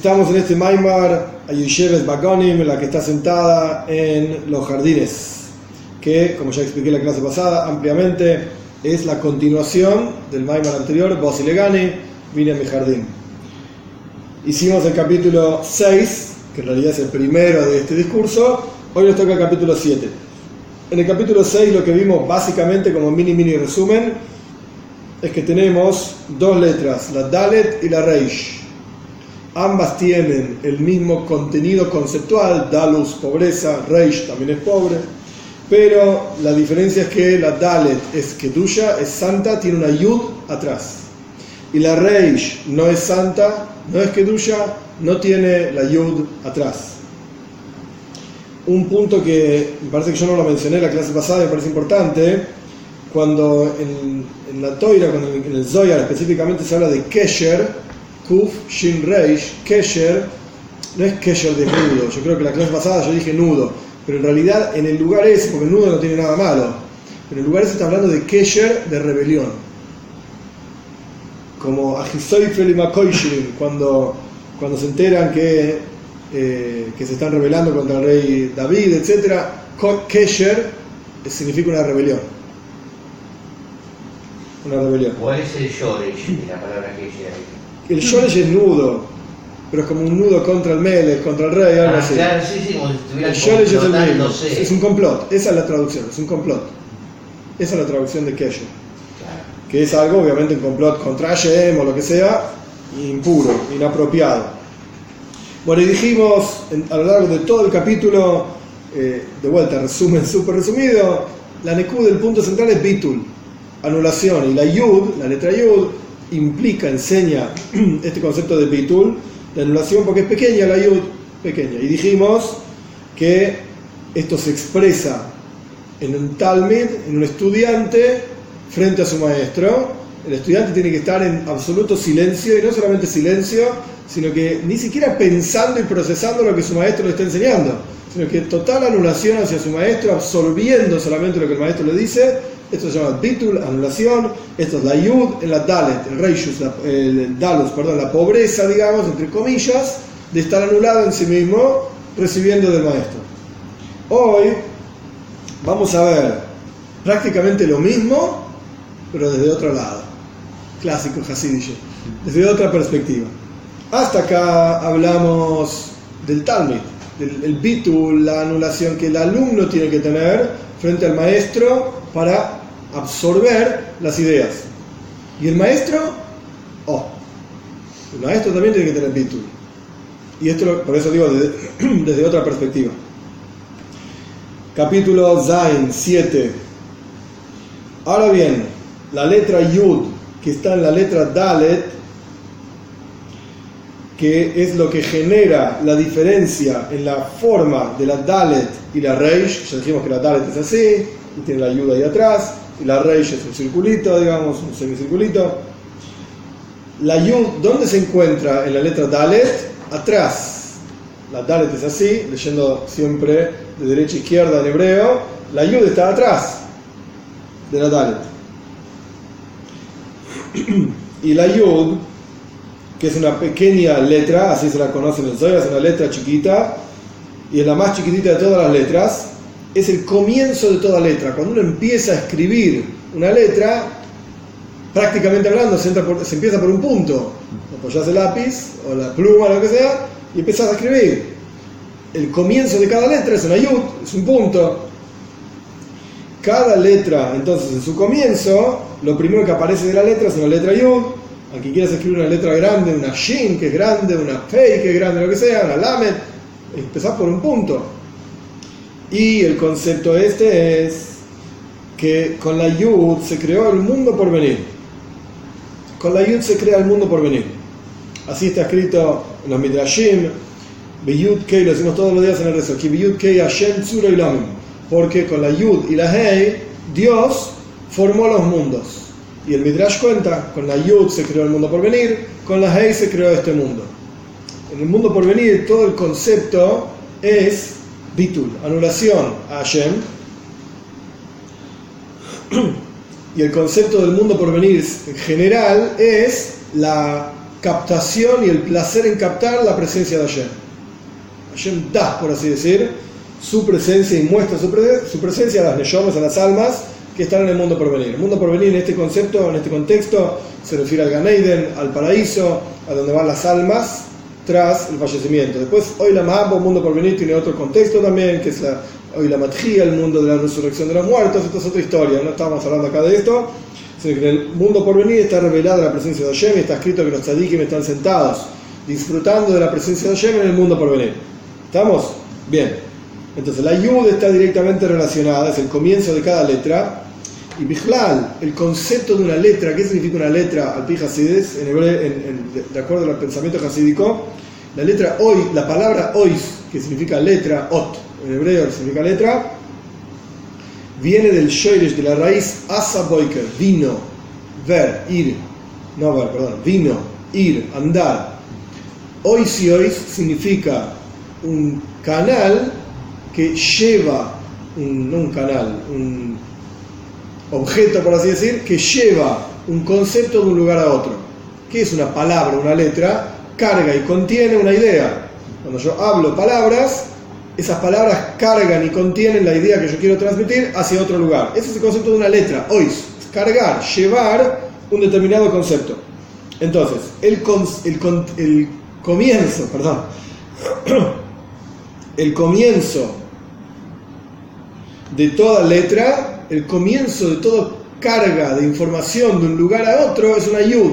Estamos en este Maimar Ayusheves Bagonim, la que está sentada en los jardines, que, como ya expliqué en la clase pasada ampliamente, es la continuación del Maimar anterior, Bosilegani, vine a mi jardín. Hicimos el capítulo 6, que en realidad es el primero de este discurso. Hoy nos toca el capítulo 7. En el capítulo 6 lo que vimos básicamente como mini resumen es que tenemos dos letras, la Dalet y la Reish. Ambas tienen el mismo contenido conceptual, Dalus, pobreza, Reish también es pobre, pero la diferencia es que la Dalet es Kedusha, es santa, tiene una Yud atrás, y la Reish no es santa, no es Kedusha, no tiene la Yud atrás. Un punto que me parece que yo no lo mencioné en la clase pasada, me parece importante, cuando en la Toira, en el Zohar específicamente se habla de Kesher, Kuf, Shin, Reish, Kesher, no es Kesher de nudo. Yo creo que la clase pasada yo dije nudo, pero en realidad en el lugar ese, porque el nudo no tiene nada malo, en el lugar ese está hablando de Kesher de rebelión. Como Ajisoifel y Makoishin, cuando se enteran que se están rebelando contra el rey David, etc. Kesher significa una rebelión. Una rebelión. ¿Cuál es el Shoresh de la palabra Kesher? El Shoresh es nudo, pero es como un nudo contra el Melech, contra el rey, algo así. Claro, sí, como si el Shoresh es el mismo. Sí. Es un complot, esa es la traducción, es un complot. Esa es la traducción de Kesher. Claro. Que es algo, obviamente, un complot contra Hashem o lo que sea, impuro, inapropiado. Bueno, y dijimos a lo largo de todo el capítulo, de vuelta, resumen súper resumido, la Nekud del punto central es Bitul, anulación, y la Yud, la letra Yud, enseña este concepto de Bitul, de anulación, porque es pequeña la Yud, pequeña. Y dijimos que esto se expresa en un Talmid, en un estudiante, frente a su maestro. El estudiante tiene que estar en absoluto silencio, y no solamente silencio, sino que ni siquiera pensando y procesando lo que su maestro le está enseñando, sino que total anulación hacia su maestro, absorbiendo solamente lo que el maestro le dice. Esto se llama Bitul, anulación. Esto es la Yud en la Dalet, el Reishus, el Dalus, perdón, la pobreza, digamos, entre comillas, de estar anulado en sí mismo, recibiendo del maestro. Hoy vamos a ver prácticamente lo mismo, pero desde otro lado. Clásico Hasidische, desde otra perspectiva. Hasta acá hablamos del Talmid, del Bitul, la anulación que el alumno tiene que tener frente al maestro para absorber las ideas. Y el maestro, el maestro también tiene que tener Bitul. Y esto, por eso digo, desde otra perspectiva. Capítulo Zain 7. Ahora bien, la letra Yud, que está en la letra Dalet, que es lo que genera la diferencia en la forma de la Dalet y la Reish. Ya dijimos que la Dalet es así, y tiene la Yud ahí atrás, y la Reish es un circulito, digamos, un semicirculito. La Yud, ¿dónde se encuentra en la letra Dalet? Atrás. La Dalet es así, leyendo siempre de derecha a izquierda en hebreo. La Yud está atrás de la Dalet. Y la Yud, que es una pequeña letra, así se la conoce en el Zohar, es una letra chiquita, y es la más chiquitita de todas las letras, es el comienzo de toda letra. Cuando uno empieza a escribir una letra, prácticamente hablando, se empieza por un punto. Apoyás el lápiz, o la pluma, o lo que sea, y empiezas a escribir. El comienzo de cada letra es una yud, es un punto. Cada letra, entonces, en su comienzo, lo primero que aparece de la letra es una letra yud. Aquí quieras escribir una letra grande, una shin que es grande, una fei que es grande, lo que sea, una lamed, empezás por un punto. Y el concepto este es que con la yud se creó el mundo por venir. Con la yud se crea el mundo por venir. Así está escrito en los Midrashim, Beyud Kei, lo decimos todos los días en el rezo, Beyud Kei Hashem Tzura Ilamim, porque con la yud y la hei, Dios formó los mundos. Y el Midrash cuenta, con la Yud se creó el mundo por venir, con la Hei se creó este mundo. En el mundo por venir todo el concepto es Bitul, anulación a Hashem. Y el concepto del mundo por venir en general es la captación y el placer en captar la presencia de Hashem. Hashem da, por así decir, su presencia y muestra su presencia a las neshomas, a las almas que están en el mundo por venir. El mundo por venir en este concepto, en este contexto, se refiere al Gan Eden, al paraíso, a donde van las almas tras el fallecimiento. Después, hoy la Ma'abo, el mundo por venir, tiene otro contexto también, que es hoy la Matjía, el mundo de la resurrección de los muertos. Esto es otra historia, no estamos hablando acá de esto, sino que en el mundo por venir está revelada la presencia de Hashem y está escrito que los tzadikim están sentados disfrutando de la presencia de Hashem en el mundo por venir. ¿Estamos? Bien. Entonces la Yud está directamente relacionada, es el comienzo de cada letra. Y Bichlal, el concepto de una letra, ¿qué significa una letra al pi Hasides? De acuerdo al pensamiento hasídico, la letra hoy, la palabra ois, que significa letra, ot, en hebreo significa letra, viene del shoirish, de la raíz asa boiker, vino, vino, ir, andar. Ois y ois significa un canal que lleva, no un canal, un objeto, por así decir, que lleva un concepto de un lugar a otro. ¿Qué es una palabra, una letra? Carga y contiene una idea. Cuando yo hablo palabras, esas palabras cargan y contienen la idea que yo quiero transmitir hacia otro lugar. Ese es el concepto de una letra. Ois, cargar, llevar un determinado concepto. Entonces, el comienzo de toda letra, el comienzo de toda carga de información de un lugar a otro es una yud.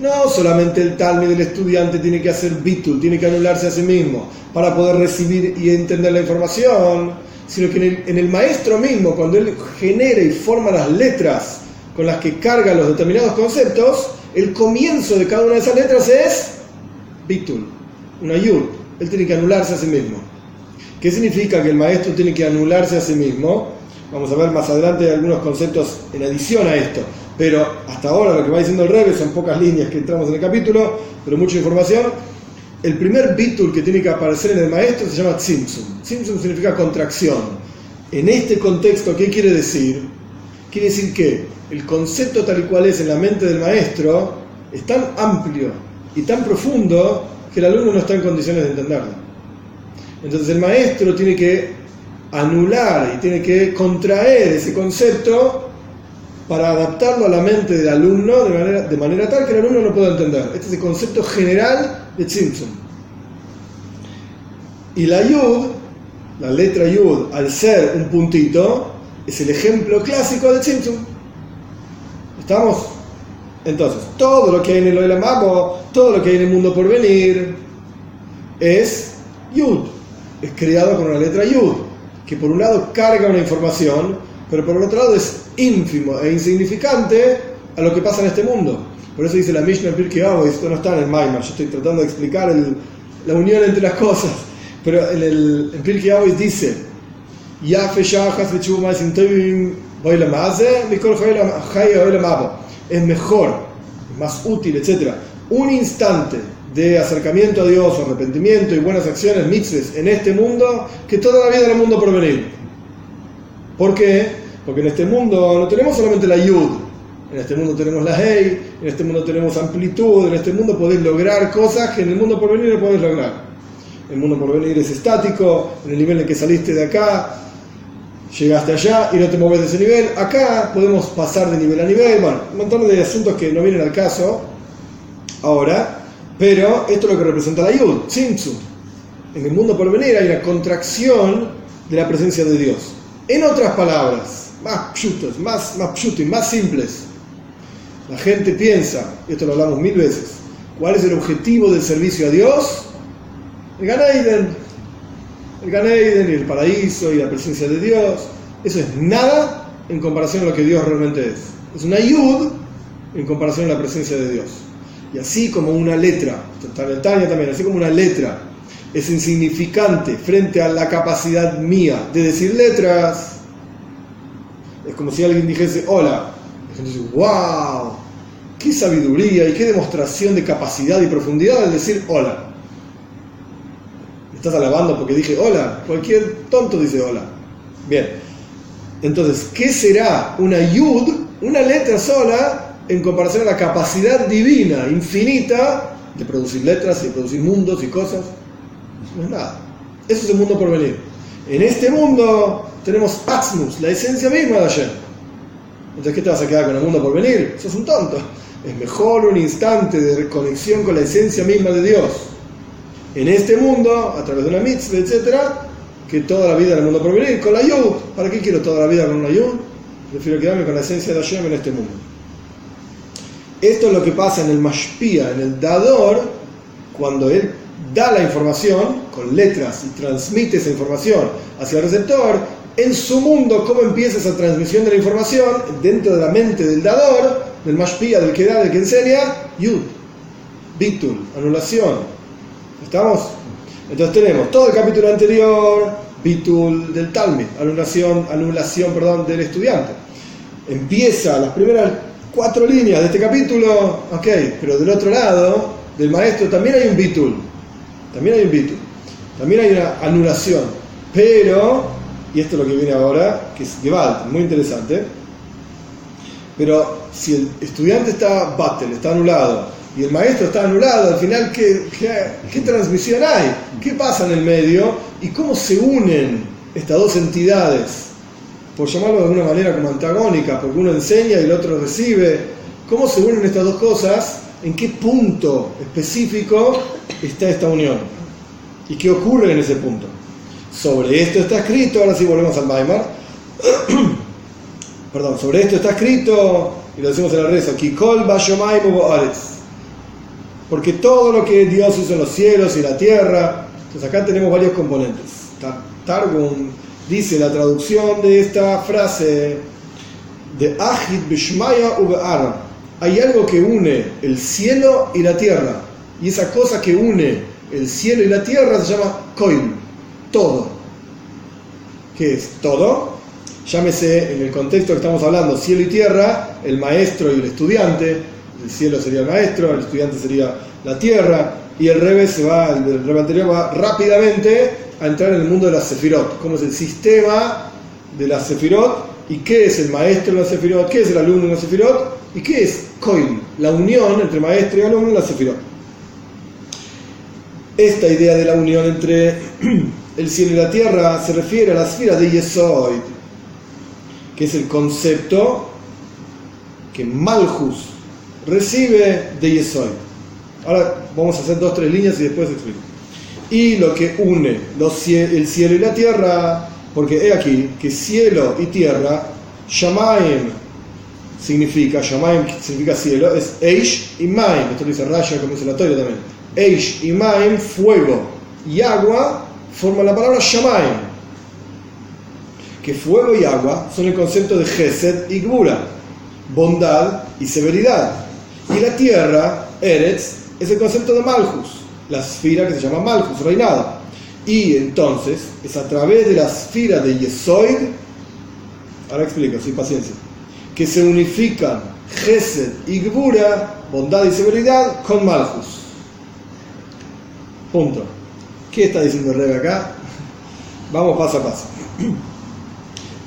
No solamente el talmid del estudiante tiene que hacer bitul, tiene que anularse a sí mismo para poder recibir y entender la información, sino que en el maestro mismo, cuando él genera y forma las letras con las que carga los determinados conceptos, el comienzo de cada una de esas letras es bitul, una yud. Él tiene que anularse a sí mismo. ¿Qué significa que el maestro tiene que anularse a sí mismo? Vamos a ver más adelante algunos conceptos en adición a esto, pero hasta ahora lo que va diciendo el Rebbe son pocas líneas que entramos en el capítulo, pero mucha información. El primer bitul que tiene que aparecer en el maestro se llama tzimtzum. Tzimtzum significa contracción. En este contexto, ¿qué quiere decir? Quiere decir que el concepto tal y cual es en la mente del maestro es tan amplio y tan profundo que el alumno no está en condiciones de entenderlo. Entonces el maestro tiene que anular y tiene que contraer ese concepto para adaptarlo a la mente del alumno de manera tal que el alumno lo pueda entender. Este es el concepto general de Tzimtzum. Y la Yud, la letra Yud, al ser un puntito, es el ejemplo clásico de Tzimtzum. ¿Estamos? Entonces, todo lo que hay en el Olam Haba, todo lo que hay en el mundo por venir, es Yud. Es creado con una letra Yud, que por un lado carga una información, pero por el otro lado es ínfimo e insignificante a lo que pasa en este mundo. Por eso dice la Mishnah en Pirkei Avos, esto no está en el Maimar, yo estoy tratando de explicar la unión entre las cosas, pero en Pirkei Avos dice: es mejor, es más útil, etc. un instante de acercamiento a Dios, arrepentimiento y buenas acciones, mitzvahs, en este mundo, que toda la vida en el mundo por venir. ¿Por qué? Porque en este mundo no tenemos solamente la yud, en este mundo tenemos la hey, en este mundo tenemos amplitud, en este mundo podés lograr cosas que en el mundo por venir no podés lograr. El mundo por venir es estático, en el nivel en que saliste de acá, llegaste allá y no te mueves de ese nivel. Acá podemos pasar de nivel a nivel, bueno, un montón de asuntos que no vienen al caso ahora. Pero esto es lo que representa la Yud, Tzimtzum. En el mundo por venir hay una contracción de la presencia de Dios. En otras palabras, más pshutos, más pshutim, más simples, la gente piensa, y esto lo hablamos 1000 veces, ¿cuál es el objetivo del servicio a Dios? El Gan Eden. El Gan Eden y el paraíso y la presencia de Dios. Eso es nada en comparación a lo que Dios realmente es. Es una Yud en comparación a la presencia de Dios. Y así como una letra, también, así como una letra es insignificante frente a la capacidad mía de decir letras, es como si alguien dijese hola, y la gente dice: wow, qué sabiduría y qué demostración de capacidad y profundidad al decir hola. ¿Me estás alabando porque dije hola? Cualquier tonto dice hola. Bien, entonces, ¿qué será una yud, una letra sola, en comparación a la capacidad divina, infinita, de producir letras y de producir mundos y cosas. No es nada. Eso es el mundo por venir. En este mundo tenemos Atzmus, la esencia misma de Hashem. Entonces, ¿qué te vas a quedar con el mundo por venir? Sos un tonto. Es mejor un instante de conexión con la esencia misma de Dios en este mundo, a través de una mitzvah, etc., que toda la vida en el mundo por venir, con la yud. ¿Para qué quiero toda la vida con una yud? Prefiero quedarme con la esencia de Hashem en este mundo. Esto es lo que pasa en el mashpia, en el dador, cuando él da la información con letras y transmite esa información hacia el receptor. En su mundo, ¿cómo empieza esa transmisión de la información? Dentro de la mente del dador, del mashpia, del que da, del que enseña, yud, bitul, anulación. ¿Estamos? Entonces tenemos todo el capítulo anterior, bitul del Talmid, anulación del estudiante. Empieza las primeras 4 líneas de este capítulo, ok, pero del otro lado, del maestro, también hay un bitul, también hay una anulación, pero, y esto es lo que viene ahora, que es Gewalt, muy interesante, pero si el estudiante está batel, está anulado, y el maestro está anulado, al final, ¿qué transmisión hay? ¿Qué pasa en el medio? ¿Y cómo se unen estas dos entidades? Por llamarlo de alguna manera como antagónica, porque uno enseña y el otro recibe. ¿Cómo se unen estas dos cosas? ¿En qué punto específico está esta unión? ¿Y qué ocurre en ese punto? Sobre esto está escrito, ahora sí volvemos al Maimar. Perdón, sobre esto está escrito, y lo decimos en el rezo, Kikol Bashomayim Uboaretz. Porque todo lo que Dios hizo en los cielos y la tierra, entonces acá tenemos varios componentes. Targum dice la traducción de esta frase de Ahid Bishmaya Ube'ara. Hay algo que une el cielo y la tierra, y esa cosa que une el cielo y la tierra se llama Koil, todo. ¿Qué es todo? Llámese, en el contexto que estamos hablando, cielo y tierra, el maestro y el estudiante. El cielo sería el maestro, el estudiante sería la tierra, y el Rebbe anterior va rápidamente a entrar en el mundo de las Sefirot. ¿Cómo es el sistema de las Sefirot? ¿Y qué es el maestro de las Sefirot? ¿Qué es el alumno de las Sefirot? ¿Y qué es Koil? La unión entre maestro y alumno en las Sefirot. Esta idea de la unión entre el cielo y la tierra se refiere a la esfera de Yesoid, que es el concepto que Malchus recibe de Yesoid. Ahora vamos a hacer 2-3 líneas y después explico. Y lo que une el cielo y la tierra, porque he aquí que cielo y tierra, Shamayim significa cielo, es Eish y Maim. Esto lo dice Rashi, como dice la Torah también. Eish y Maim, fuego y agua, forman la palabra Shamayim. Que fuego y agua son el concepto de Gesed y Gbura, bondad y severidad. Y la tierra, Eretz, es el concepto de Malchus, la esfera que se llama Malchus, reinado. Y entonces es a través de la esfera de Yesoid, ahora explico, sin paciencia, que se unifican Gesed y Gbura, bondad y severidad, con Malchus. Punto. ¿Qué está diciendo el Rebbe acá? Vamos paso a paso.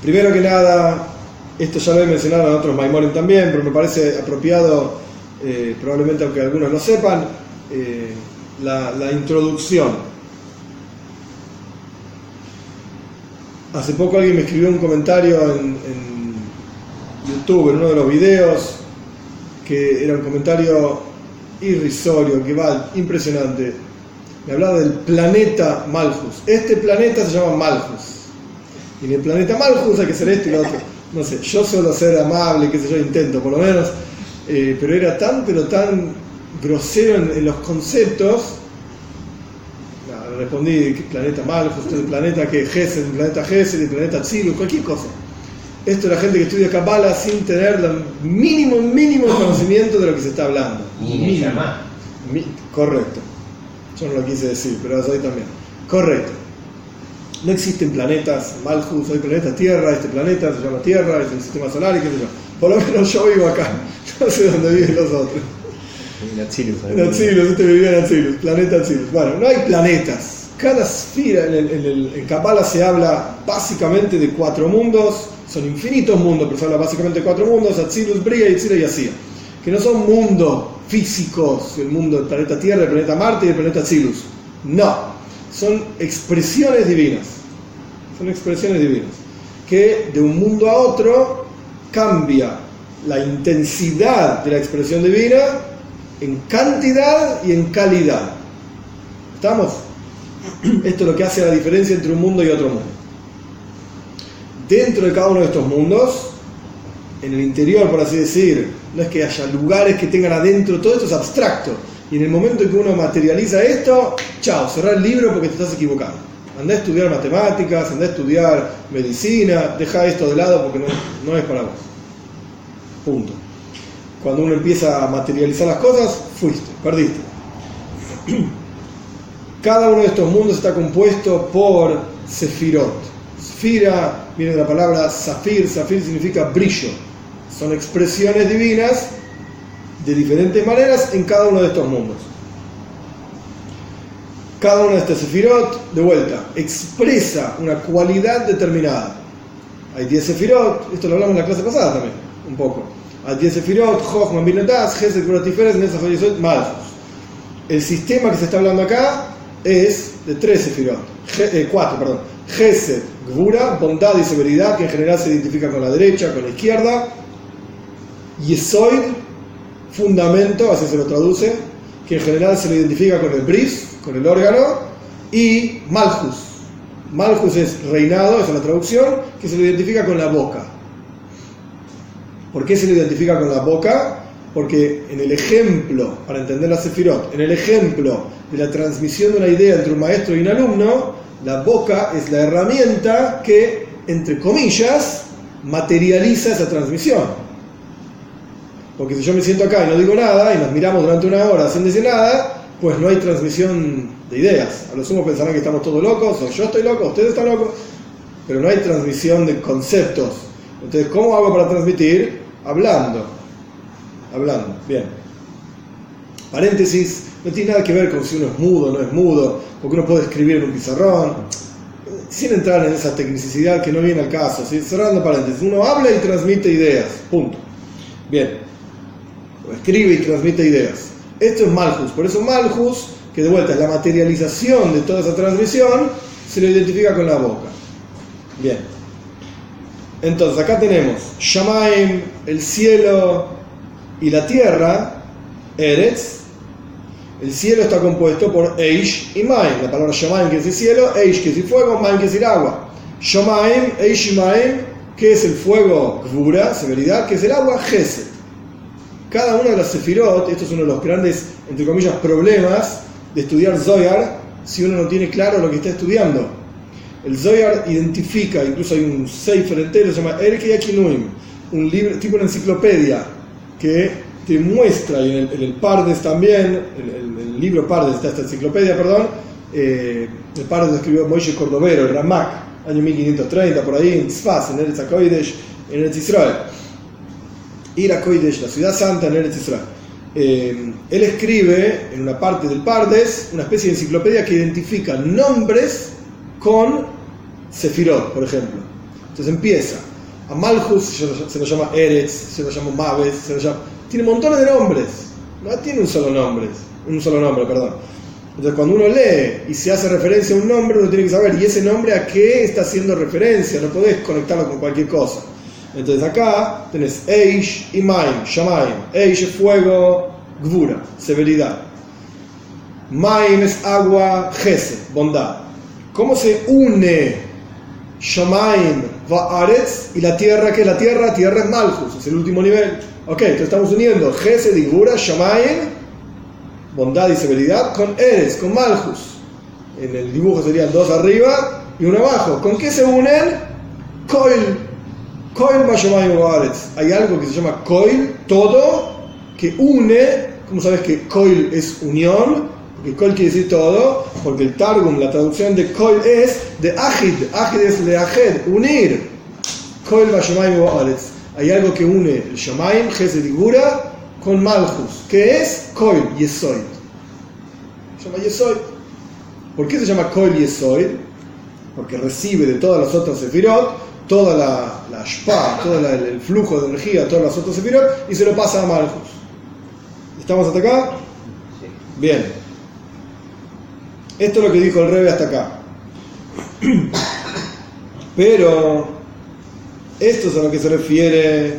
Primero que nada, esto ya lo he mencionado en otros Maimorim también, pero me parece apropiado, probablemente aunque algunos lo sepan, la introducción. Hace poco alguien me escribió un comentario en YouTube, en uno de los videos, que era un comentario irrisorio, que va impresionante. Me hablaba del planeta Malchus. Este planeta se llama Malchus. Y en el planeta Malchus hay que ser esto y lo otro. No sé, yo suelo ser amable, qué sé yo, intento por lo menos. Pero era tan grosero en los conceptos. Respondí, ¿qué planeta Malchus? ¿El planeta que Gesed? ¿El planeta Gesed? ¿El planeta Tzilus? Cualquier cosa. Esto es la gente que estudia Kabbalah sin tener el mínimo conocimiento de lo que se está hablando. Correcto. Yo no lo quise decir, pero eso hoy también. Correcto. No existen planetas Malchus, hay planetas Tierra, este planeta se llama Tierra, es el sistema solar y qué sé yo. Por lo menos yo vivo acá, no sé dónde viven los otros. En Atzilus, este vivía en Atzilus, planeta Atzilus. Bueno, no hay planetas. Cada esfera, en Kabbalah se habla básicamente de 4 mundos, son infinitos mundos, pero se habla básicamente de 4 mundos: Atzilus, Bria, Yitzira y Asiya. que no son mundos físicos, el mundo del planeta Tierra, el planeta Marte y el planeta Silus. No, son expresiones divinas. Son expresiones divinas. Que de un mundo a otro cambia la intensidad de la expresión divina en cantidad y en calidad. ¿Estamos? Esto es lo que hace la diferencia entre un mundo y otro mundo. Dentro de cada uno de estos mundos, en el interior, por así decir, no es que haya lugares que tengan adentro, todo esto es abstracto. Y en el momento en que uno materializa esto, chao, cerrá el libro porque te estás equivocando. Andá a estudiar matemáticas, andá a estudiar medicina, deja esto de lado porque no es para vos. Punto. Cuando uno empieza a materializar las cosas, perdiste. Cada uno de estos mundos está compuesto por sefirot. Sefira viene de la palabra zafir, zafir significa brillo. Son expresiones divinas de diferentes maneras en cada uno de estos mundos. Cada uno de estos sefirot, de vuelta, expresa una cualidad determinada. Hay 10 sefirot, esto lo hablamos en la clase pasada también, un poco. Hay 10 sefirot, Chochmah, Binah, Gesed, Gvura, Tiferet, Netzach, Hod, Yesod, Malchus. El sistema que se está hablando acá es de 3 sefirot, 4, perdón. Gesed, Gvura, bondad y severidad, que en general se identifica con la derecha, con la izquierda. Yesod, fundamento, así se lo traduce, que en general se lo identifica con el bris, con el órgano, y Malchus. Malchus es reinado, esa es la traducción, que se lo identifica con la boca. ¿Por qué se lo identifica con la boca? Porque en el ejemplo, para entender la sefirot, en el ejemplo de la transmisión de una idea entre un maestro y un alumno, la boca es la herramienta que, entre comillas, materializa esa transmisión. Porque si yo me siento acá y no digo nada, y nos miramos durante una hora sin decir nada, pues no hay transmisión de ideas. A lo sumo pensarán que estamos todos locos, o yo estoy loco, ustedes están locos, pero no hay transmisión de conceptos. Entonces, ¿cómo hago para transmitir? Hablando. Bien. Paréntesis, no tiene nada que ver con si uno es mudo o no es mudo, porque uno puede escribir en un pizarrón, sin entrar en esa tecnicidad que no viene al caso. ¿Sí? Cerrando paréntesis, uno habla y transmite ideas, punto. Bien. O escribe y transmite ideas. Esto es Malchus, por eso Malchus, que de vuelta es la materialización de toda esa transmisión, se lo identifica con la boca. Bien. Entonces acá tenemos Shamaim, el cielo y la tierra, Eretz. El cielo está compuesto por Eish y Maim. La palabra Shamaim quiere decir cielo, Eish quiere decir fuego, Maim quiere decir agua. Shamaim, Eish y Maim, que es el fuego, Gvura, severidad, que es el agua, Gesed. Cada una de las sefirot, esto es uno de los grandes, entre comillas, problemas de estudiar Zohar, si uno no tiene claro lo que está estudiando. El Zohar identifica, incluso hay un sefer entero, se llama Erkei Akinuim, un libro, tipo una enciclopedia, que te muestra, y en el Pardes también, el libro Pardes, está esta enciclopedia, perdón, el Pardes lo escribió Moishe Cordovero, el Ramak, año 1530, por ahí, en Tzfaz, en Eretz HaKodesh, en Eretz Israel. Ir a Kodesh, la ciudad santa en Eretz Israel. Él escribe en una parte del Pardes una especie de enciclopedia que identifica nombres con Sefirot, por ejemplo. Entonces empieza a Malchus, se lo llama Eretz, se lo llama Maves, tiene montones de nombres, no tiene un solo nombre, perdón. Entonces cuando uno lee y se hace referencia a un nombre, uno tiene que saber, ¿y ese nombre a qué está haciendo referencia? No podés conectarlo con cualquier cosa. Entonces acá tenés Eish y Maim, Shamaim. Eish es fuego, Gvura, severidad. Maim es agua, Gesed, bondad. ¿Cómo se une Shamaim, Va'aretz y la tierra? ¿Qué es la tierra? Tierra es Malchus, es el último nivel. Ok, entonces estamos uniendo Gesed y Gvura, Shamaim, bondad y severidad, con Eretz, con Malchus. En el dibujo serían 2 arriba y 1 abajo. ¿Con qué se unen? Koil. Koil Bashamayim Va'aretz. Hay algo que se llama Koil, todo, que une. ¿Cómo sabes que Koil es unión? Porque Koil quiere decir todo, porque el Targum, la traducción de Koil es de Ajid. Ajid es de Ajed, unir. Koil Bashamayim Va'aretz. Hay algo que une el Shamaim, Gesed y Gvura, con Malchus, que es Koil, Yesod. Se llama Yesod. ¿Por qué se llama Koil Yesod? Porque recibe de todas las otras sefirot toda la shpa, todo el flujo de energía, todas las otras sefirot, y se lo pasa a Malchus. ¿Estamos hasta acá? Sí. Bien. Esto es lo que dijo el Rebbe hasta acá. Pero esto es a lo que se refiere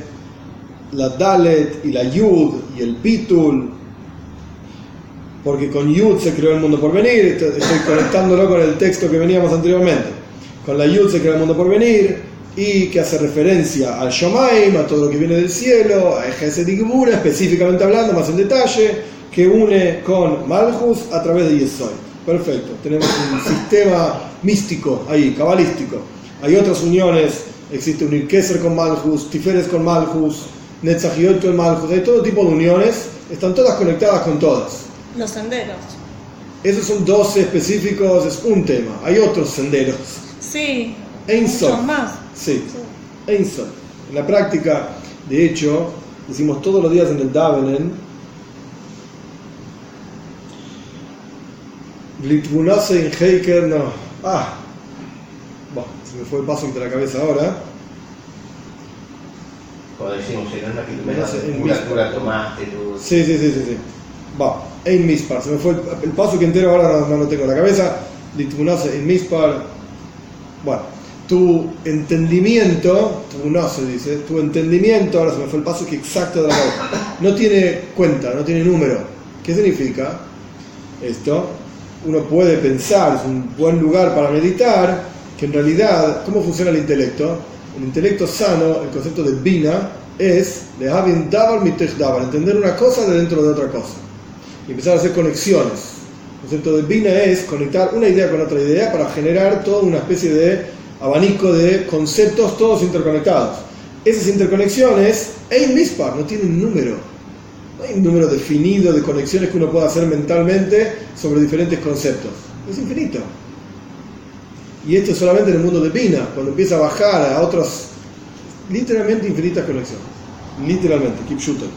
la Dalet y la Yud y el Pitul, porque con Yud se creó el mundo por venir. Estoy conectándolo con el texto que veníamos anteriormente. Con la Yud se creó el mundo por venir, y que hace referencia al Shomaim, a todo lo que viene del cielo, a Gesed y Gebura, específicamente hablando, más en detalle, que une con Malchus a través de Yesod. Perfecto, tenemos un sistema místico ahí, cabalístico. Hay otras uniones, existe un Keser con Malchus, Tiferes con Malchus, Netzahiot con Malchus, hay todo tipo de uniones, están todas conectadas con todas. Los senderos. Esos son 12 específicos, es un tema. Hay otros senderos. Sí, Ein muchos Sof. más. Sí, Ein Sof. En la práctica, de hecho, decimos todos los días en el Davenen, Litvunase in Heiker, no. Bueno, se me fue el paso de la cabeza ahora. Cuando decimos en una No sé, en musculatura tomaste tú. Sí. Va, Ein Mispar. Se me fue el paso que entero ahora no lo tengo en la cabeza. Litvunase in Mispar. Bueno, tu entendimiento, tu entendimiento, ahora se me fue el paso que exacto de la cabeza, no tiene cuenta, no tiene número. ¿Qué significa esto? Uno puede pensar, es un buen lugar para meditar, que en realidad, ¿cómo funciona el intelecto? El intelecto sano, el concepto de Bina, es entender una cosa de dentro de otra cosa y empezar a hacer conexiones. El concepto de Bina es conectar una idea con otra idea para generar toda una especie de abanico de conceptos todos interconectados. Esas interconexiones, Ein Mispar, no tienen número. No hay un número definido de conexiones que uno pueda hacer mentalmente sobre diferentes conceptos. Es infinito. Y esto es solamente en el mundo de Bina, cuando empieza a bajar a otras, literalmente infinitas conexiones. Literalmente, keep shooting.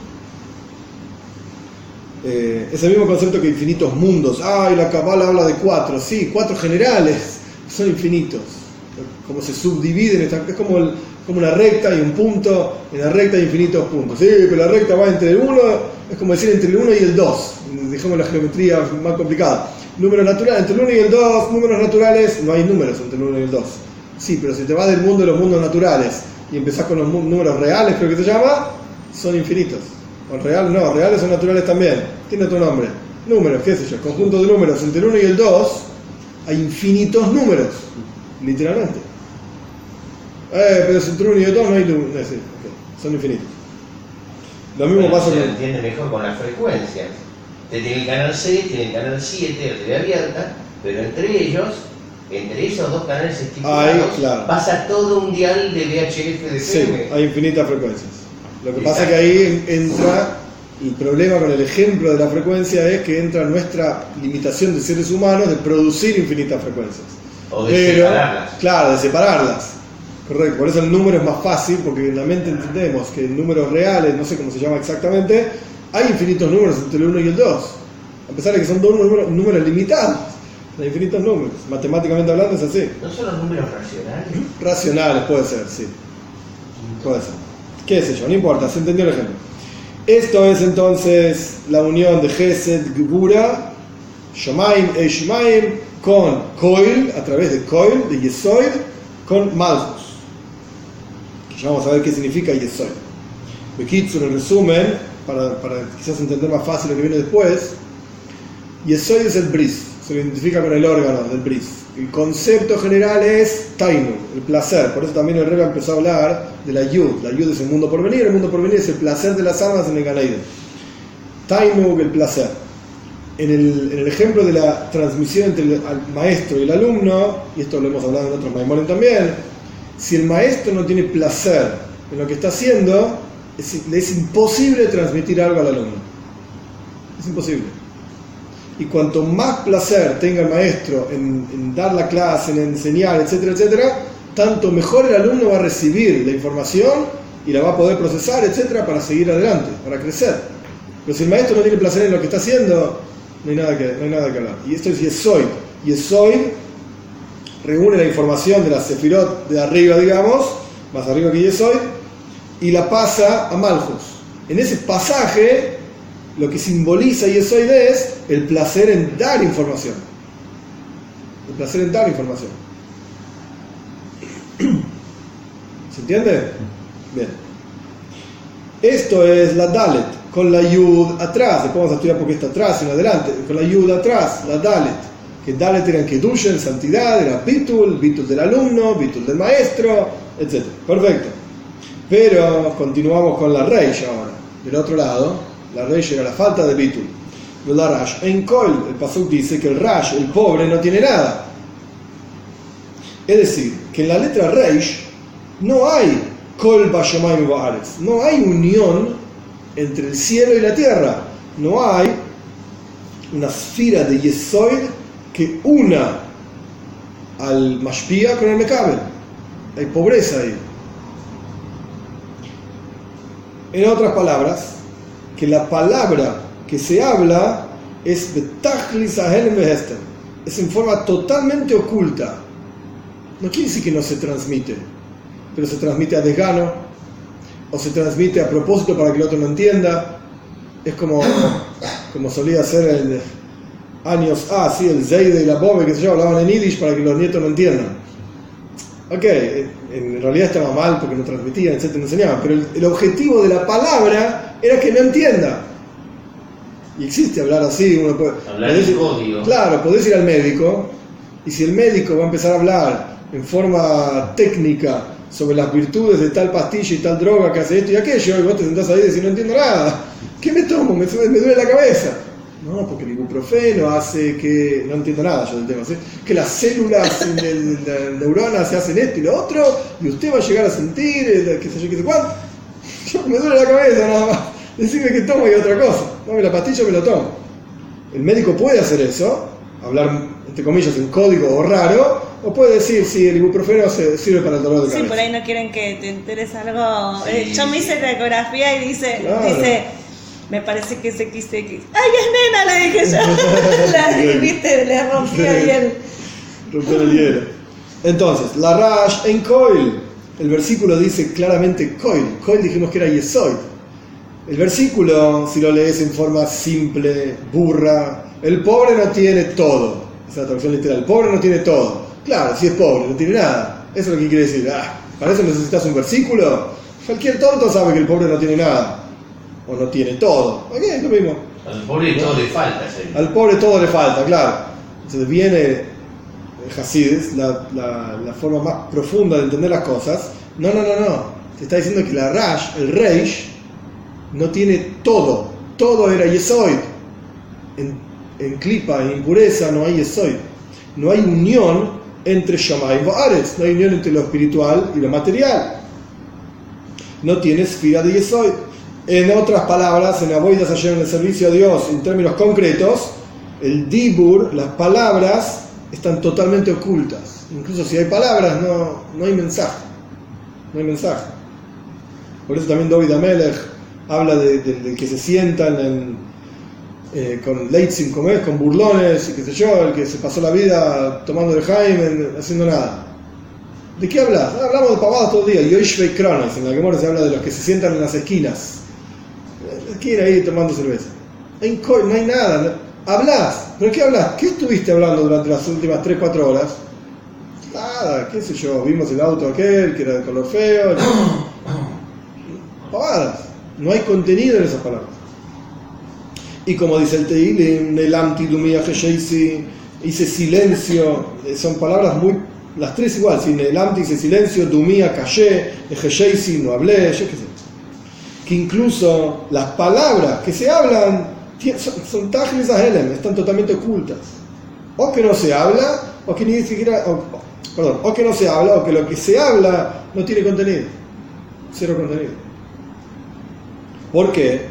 Es el mismo concepto que infinitos mundos. Y la Kabbalah habla de 4. Sí, 4 generales, son infinitos. Como se subdividen, es como una recta y un punto. En la recta hay infinitos puntos. Sí, pero la recta va entre el 1, es como decir entre el 1 y el 2. Dejemos la geometría más complicada. Números naturales, entre el 1 y el 2, números naturales, no hay números entre el 1 y el 2. Sí, pero si te vas del mundo de los mundos naturales y empezás con los números reales, creo que se llama, son infinitos. O reales son naturales también. Tiene otro nombre. Números, qué sé yo, conjunto de números entre el 1 y el 2, hay infinitos números, literalmente. Pero entre 1 y el 2 no hay números, son infinitos. Lo mismo pasa se con... entiende mejor con las frecuencias. Usted tiene el canal 6, tiene el canal 7, la TV abierta, pero entre esos dos canales estipulados, claro, pasa todo un dial de VHF de sí, FM. hay infinitas frecuencias. Lo que pasa es que ahí entra el problema con el ejemplo de la frecuencia, es que entra nuestra limitación de seres humanos de producir infinitas frecuencias. O de separarlas. Claro, de separarlas. Correcto, por eso el número es más fácil, porque en la mente entendemos que en números reales, no sé cómo se llama exactamente, hay infinitos números entre el 1 y el 2. A pesar de que son dos números limitados, hay infinitos números. Matemáticamente hablando es así. ¿No son los números racionales? Racionales, puede ser, sí. Puede ser. ¿Qué sé yo? No importa, se entendió el ejemplo. Esto es entonces la unión de Gesed, Gebura, Shomaim, Eishmaim, con Koil, a través de Koil, de Yesod, con Malchus. Ya vamos a ver qué significa Yesod. Bekitsu, en resumen, para quizás entender más fácil lo que viene después, Yesod es el bris, se lo identifica con el órgano del bris. El concepto general es Tainu, el placer. Por eso también el Rebbe empezó a hablar de la Yud. La Yud es el mundo por venir, el mundo por venir es el placer de las almas en el Gan Eden. Tainu, el placer. En el ejemplo de la transmisión entre el maestro y el alumno, y esto lo hemos hablado en otros Maimonim también, si el maestro no tiene placer en lo que está haciendo, es imposible transmitir algo al alumno. Es imposible. Y cuanto más placer tenga el maestro en dar la clase, en enseñar, etcétera, etcétera, tanto mejor el alumno va a recibir la información y la va a poder procesar, etcétera, para seguir adelante, para crecer. Pero si el maestro no tiene placer en lo que está haciendo, no hay nada que hablar. Y esto es Yesod. Yesod reúne la información de la Sefirot de arriba, digamos, más arriba que Yesod, y la pasa a Malchus. En ese pasaje lo que simboliza Yesoid es el placer en dar información. El placer en dar información. ¿Se entiende? Bien. Esto es la Dalet, con la Yud atrás. Después vamos a estudiar por qué está atrás y no adelante. Con la Yud atrás, la Dalet. Que Dalet era en Kedusha, en santidad, era Bitul del alumno, Bitul del maestro, etc. Perfecto. Pero continuamos con la Reish ahora. Del otro lado, la Reish era la falta de Bitul. La Rash, en Kol, el Pasuk dice que el Rash, el pobre, no tiene nada. Es decir, que en la letra Reish no hay Kol Bashamayim Ba'aretz, no hay unión entre el cielo y la tierra, no hay una esfera de Yesoid que una al Mashpia con el Mekabel. Hay pobreza ahí. En otras palabras, que la palabra que se habla es Betachlis Ahelem Behester, es en forma totalmente oculta. No quiere decir que no se transmite, pero se transmite a desgano, o se transmite a propósito para que el otro no entienda. Es como solía ser en años sí, el Zeide y la Bobe, que se hablaban en Yiddish para que los nietos no entiendan. Ok, en realidad estaba mal porque no transmitían, etc., no enseñaban, pero el objetivo de la palabra era que no entienda. Y existe hablar así, uno puede hablar en código. Claro, podés ir al médico, y si el médico va a empezar a hablar en forma técnica sobre las virtudes de tal pastilla y tal droga que hace esto y aquello, y vos te sentás ahí y decís, no entiendo nada, ¿qué me tomo? Me duele la cabeza. No, porque el ibuprofeno hace que, no entiendo nada yo del tema, ¿sí? Que las células de neuronas se hacen esto y lo otro, y usted va a llegar a sentir, qué sé yo, qué sé cuánto. Yo me duele la cabeza nada más, decime que tomo y otra cosa, dame la pastilla, me lo tomo. El médico puede hacer eso, hablar entre comillas en código o raro, o puede decir si el ibuprofeno sirve para el dolor de cabeza. Sí, por ahí no quieren que te enteres algo. Sí, yo me hice la ecografía y dice, me parece que es XX. ¡Ay, es nena! Le dije yo. ¿Viste? Le rompí ahí el hielo. Entonces, la Rash en Koil. El versículo dice claramente Koil. Koil dijimos que era Yesoid. El versículo, si lo lees en forma simple, burra, el pobre no tiene todo. Esa es la traducción literal. El pobre no tiene todo. Claro, si es pobre, no tiene nada. Eso es lo que quiere decir. ¿Para eso necesitas un versículo? Cualquier tonto sabe que el pobre no tiene nada. O no tiene todo. ¿Por qué? Es lo mismo. Al pobre todo le falta. ¿Sí? Al pobre todo le falta, claro. Entonces viene Hasidus, la forma más profunda de entender las cosas. No. Te está diciendo que la Rash, el Reish, no tiene todo. Todo era Yesoid. En Klipa, en impureza, no hay Yesoid. No hay unión entre Shammai y Ba'aretz. No hay unión entre lo espiritual y lo material. No tiene esfera de Yesoid. En otras palabras, en Avodas Hashem, en el servicio a Dios, en términos concretos, el Dibur, las palabras, están totalmente ocultas. Incluso si hay palabras, no hay mensaje. No hay mensaje. Por eso también David Amelech habla de que se sientan con leitzim, con burlones, y qué sé yo, el que se pasó la vida tomando el Jaime, haciendo nada. ¿De qué hablas? Hablamos de pavadas todo el día. Yoishvei Kronos, en la Gemara se habla de los que se sientan en las esquinas. Esquina ahí tomando cerveza. No hay nada. Hablas. ¿Pero qué hablas? ¿Qué estuviste hablando durante las últimas 3-4 horas? Nada, qué sé yo. Vimos el auto aquel que era de color feo. Pavadas. No hay contenido en esas palabras. Y como dice el Teilim, Nelamti Dumia Gesheisi, hice silencio. Son palabras muy. Las tres igual. Si Nelamti hice silencio, Dumia callé, Gesheisi no hablé, yo qué sé. Que incluso las palabras que se hablan son tajlis ahelem, están totalmente ocultas. O que no se habla, o que ni siquiera, o que no se habla, o que lo que se habla no tiene contenido. Cero contenido. ¿Por qué?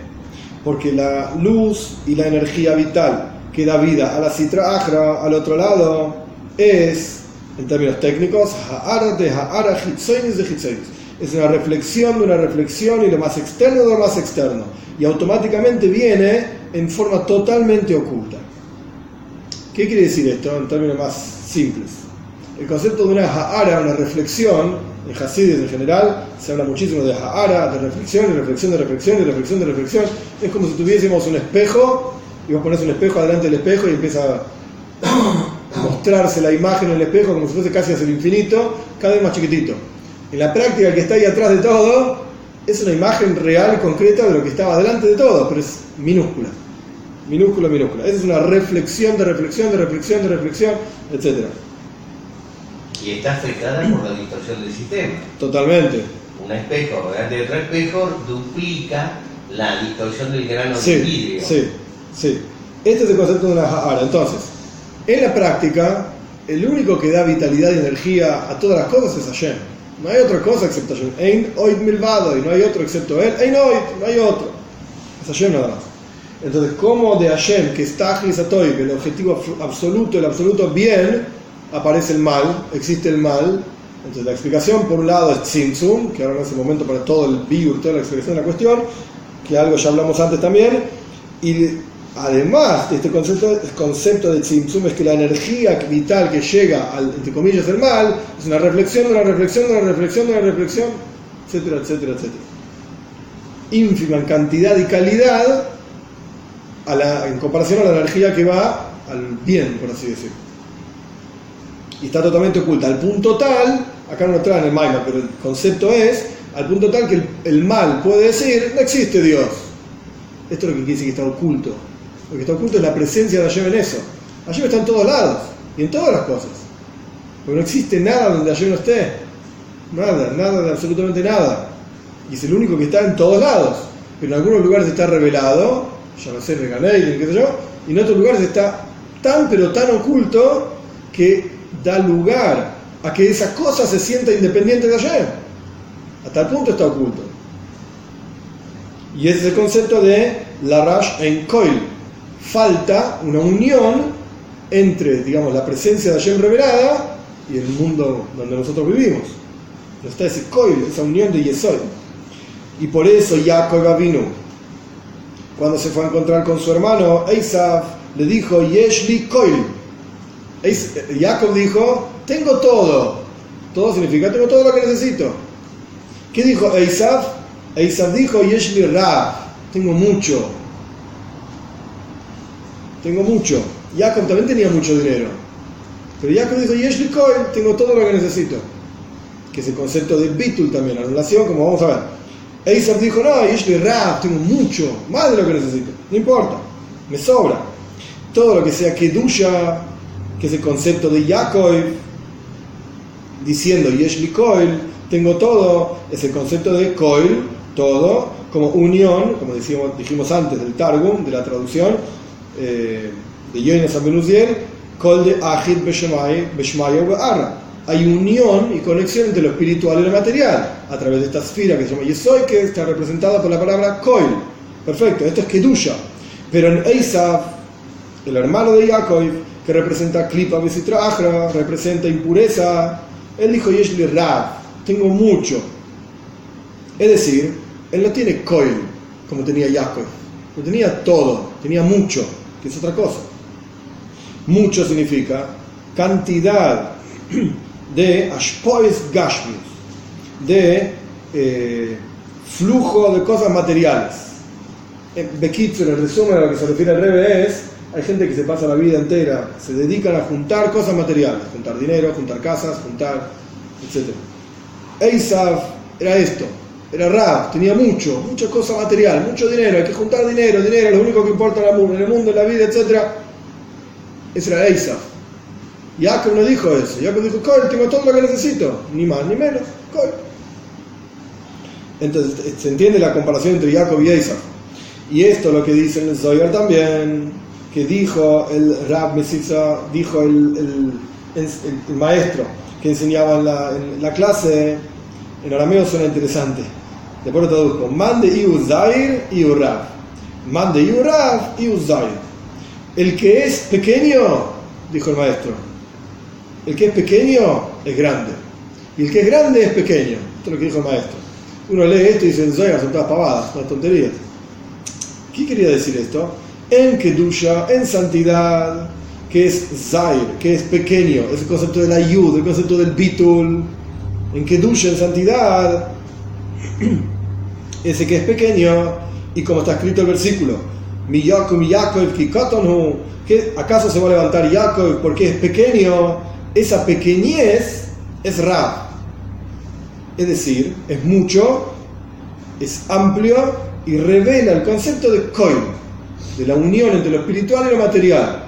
Porque la luz y la energía vital que da vida a la Sitra Achra, al otro lado, es, en términos técnicos, ha'ara de ha'ara hitzoinis de hitzoinis. Es una reflexión de una reflexión y lo más externo de lo más externo. Y automáticamente viene en forma totalmente oculta. ¿Qué quiere decir esto en términos más simples? El concepto de una ha'ara, una reflexión, en Hasidus en general, se habla muchísimo de Ha'ara, de reflexión, y reflexión, de reflexión, y reflexión, de reflexión. Es como si tuviésemos un espejo, y vos ponés un espejo adelante del espejo y empieza a mostrarse la imagen en el espejo como si fuese casi hacia el infinito, cada vez más chiquitito. En la práctica, el que está ahí atrás de todo es una imagen real, concreta de lo que estaba delante de todo, pero es minúscula. Minúscula, minúscula. Esa es una reflexión de reflexión, de reflexión, de reflexión, etc. Y está afectada por la distorsión del sistema. Totalmente. Un espejo delante de otro espejo duplica la distorsión del grano Sí, de vidrio. sí, sí. Este es el concepto de una Ha'ara. Entonces, en la práctica, el único que da vitalidad y energía a todas las cosas es Hashem. No hay otra cosa excepto Hashem. Ein oid milvado, y no hay otro excepto él. Ein oid, no hay otro. Es Hashem nada más. Entonces, como de Hashem, que está Atoy, que el objetivo absoluto, el absoluto bien, aparece el mal, existe el mal. Entonces, la explicación, por un lado, es Tzimtzum, que ahora no es el momento para todo el biur, toda la explicación de la cuestión, que algo ya hablamos antes también. Y además de este concepto de Tzimtzum, es que la energía vital que llega al, entre comillas, el mal, es una reflexión, de una reflexión, de una reflexión, de una reflexión, etcétera, etcétera, etcétera. Ínfima en cantidad y calidad en comparación a la energía que va al bien, por así decirlo. Y está totalmente oculta, al punto tal, acá no lo traen en el Maimar, pero el concepto es, al punto tal que el mal puede decir, no existe Dios. Esto es lo que quiere decir que está oculto. Lo que está oculto es la presencia de Hashem en eso. Hashem está en todos lados, y en todas las cosas. Porque no existe nada donde Hashem no esté. Nada de absolutamente nada. Y es el único que está en todos lados. Pero en algunos lugares está revelado, ya no sé, Reganeiden, qué sé yo, y en otros lugares está tan pero tan oculto que da lugar a que esa cosa se sienta independiente de Hashem. A tal punto está oculto. Y ese es el concepto de Larash en Koil. Falta una unión entre, digamos, la presencia de Hashem revelada y el mundo donde nosotros vivimos. No está ese Koil, esa unión de Yesod. Y por eso Jacob Avinu, cuando se fue a encontrar con su hermano Esav, le dijo, Yeshli Koil. Jacob dijo, tengo todo. Todo significa, tengo todo lo que necesito. ¿Qué dijo Esav? Esav dijo, Yeshli Rab, tengo mucho. Tengo mucho. Jacob también tenía mucho dinero. Pero Jacob dijo, Yeshli Koil, tengo todo lo que necesito. Que es el concepto de Bitul también, anulación, como vamos a ver. Esav dijo, no, Yeshli Rab, tengo mucho, más de lo que necesito. No importa, me sobra. Todo lo que sea Kedusha, que es el concepto de Jacob, diciendo Yeshli Koil, tengo todo, es el concepto de Koil, todo, como unión, como dijimos antes del Targum, de la traducción de Yonas Abenuziel, Kol de Ahid Beshmaya Be'ara. Hay unión y conexión entre lo espiritual y lo material, a través de esta esfera que se llama Yesoy, que está representada por la palabra Koil. Perfecto, esto es Kedusha. Pero en Esav, el hermano de Jacob, que representa Klipa Besitra Achra, representa impureza, él dijo Yeshli Rab, tengo mucho. Es decir, él no tiene Koil como tenía Jacob, no tenía todo, tenía mucho, que es otra cosa. Mucho significa cantidad de Ashpoes Gashmius, de flujo de cosas materiales. Bekitzer, el resumen a lo que se refiere al Rebbe es, hay gente que se pasa la vida entera, se dedican a juntar cosas materiales, juntar dinero, juntar casas, juntar, etc. Esav era esto, era Rab, tenía mucha cosa material, mucho dinero, hay que juntar dinero, lo único que importa en el mundo, en la vida, etc. Ese era Esav. Jacob no dijo eso, Jacob dijo, Koil, tengo todo lo que necesito, ni más ni menos, Koil. Entonces se entiende la comparación entre Jacob y Esav. Y esto es lo que dice en el Zohar también, que dijo el Rab Mesitza, dijo el maestro que enseñaba en la clase, en arameo suena interesante, después lo traduzco, Mande Iu Zair Iu Rab, Mande Iu Rab Iu Zair. El que es pequeño, dijo el maestro, el que es pequeño es grande, y el que es grande es pequeño. Esto es lo que dijo el maestro. Uno lee esto y dice, en Zohar son todas pavadas, unas tonterías. ¿Qué quería decir esto? En Kedusha, en santidad, que es Zair, que es pequeño, es el concepto de la Yud, el concepto del Bitul, en Kedusha, en santidad, ese que es pequeño, y como está escrito el versículo, mi Yaakov kikatonhu, que acaso se va a levantar Yaakov porque es pequeño, esa pequeñez es Rab, es decir, es mucho, es amplio y revela el concepto de Koil, de la unión entre lo espiritual y lo material.